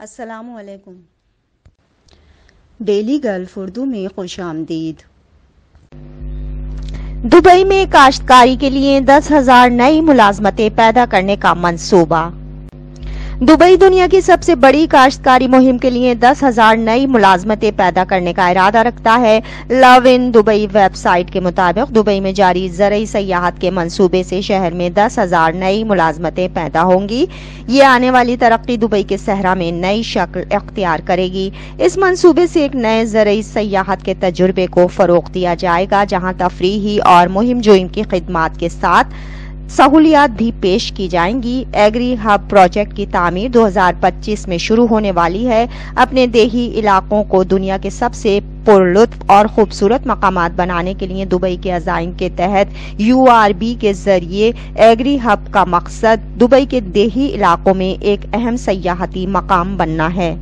السلام علیکم۔ Daily golf Urdu میں خوش آمدید۔ دبئی میں کاشتکاری کے لیے 10,000 نئی ملازمتیں پیدا کرنے کا منصوبہ۔ دبئی دنیا کی سب سے بڑی کاشتکاری مہم کے لیے 10,000 نئی ملازمتیں پیدا کرنے کا ارادہ رکھتا ہے۔ لو ان دبئی ویب سائٹ کے مطابق دبئی میں جاری زرعی سیاحت کے منصوبے سے شہر میں 10,000 نئی ملازمتیں پیدا ہوں گی۔ یہ آنے والی ترقی دبئی کے صحرا میں نئی شکل اختیار کرے گی۔ اس منصوبے سے ایک نئے زرعی سیاحت کے تجربے کو فروغ دیا جائے گا، جہاں تفریحی اور مہم جوئی کی خدمات کے ساتھ سہولیات بھی پیش کی جائیں گی۔ ایگری ہب پروجیکٹ کی تعمیر 2025 میں شروع ہونے والی ہے۔ اپنے دیہی علاقوں کو دنیا کے سب سے پرلطف اور خوبصورت مقامات بنانے کے لیے دبئی کے عزائم کے تحت URB کے ذریعے ایگری ہب کا مقصد دبئی کے دیہی علاقوں میں ایک اہم سیاحتی مقام بننا ہے۔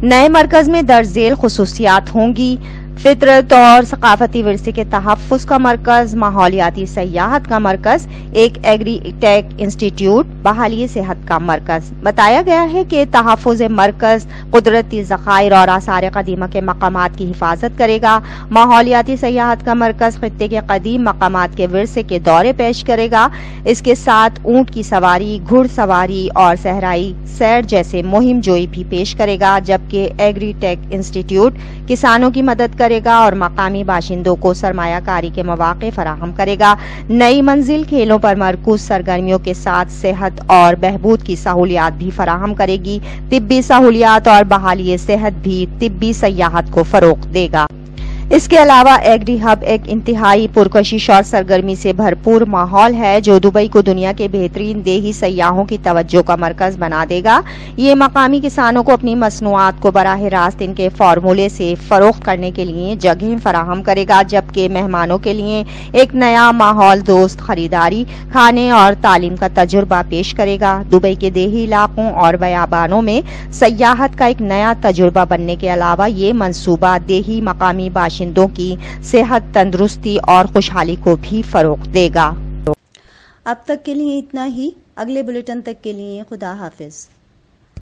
نئے مرکز میں درج ذیل خصوصیات ہوں گی: فطرت اور ثقافتی ورثے کے تحفظ کا مرکز، ماحولیاتی سیاحت کا مرکز، ایک ایگری ٹیک انسٹی ٹیوٹ، بحالی صحت کا مرکز۔ بتایا گیا ہے کہ تحفظ مرکز قدرتی ذخائر اور آثار قدیمہ کے مقامات کی حفاظت کرے گا۔ ماحولیاتی سیاحت کا مرکز خطے کے قدیم مقامات کے ورثے کے دورے پیش کرے گا۔ اس کے ساتھ اونٹ کی سواری، گھڑ سواری اور صحرائی سیر جیسے مہم جوئی بھی پیش کرے گا، جبکہ ایگری ٹیک انسٹی ٹیوٹ کسانوں کی مدد کرے گا اور مقامی باشندوں کو سرمایہ کاری کے مواقع فراہم کرے گا۔ نئی منزل کھیلوں پر مرکوز سرگرمیوں کے ساتھ صحت اور بہبود کی سہولیات بھی فراہم کرے گی۔ طبی سہولیات اور بحالی صحت بھی طبی سیاحت کو فروغ دے گا۔ اس کے علاوہ ایگری ہب ایک انتہائی پرکشش اور سرگرمی سے بھرپور ماحول ہے، جو دبئی کو دنیا کے بہترین دیہی سیاحوں کی توجہ کا مرکز بنا دے گا۔ یہ مقامی کسانوں کو اپنی مصنوعات کو براہ راست ان کے فارمولے سے فروخت کرنے کے لیے جگہیں فراہم کرے گا، جبکہ مہمانوں کے لیے ایک نیا ماحول دوست خریداری، کھانے اور تعلیم کا تجربہ پیش کرے گا۔ دبئی کے دیہی علاقوں اور بیابانوں میں سیاحت کا ایک نیا تجربہ بننے کے علاوہ یہ منصوبہ دیہی مقامی باشندوں کی صحت، تندرستی اور خوشحالی کو بھی فروغ دے گا۔ اب تک کے لیے اتنا ہی۔ اگلے بلیٹن تک کے لیے خدا حافظ۔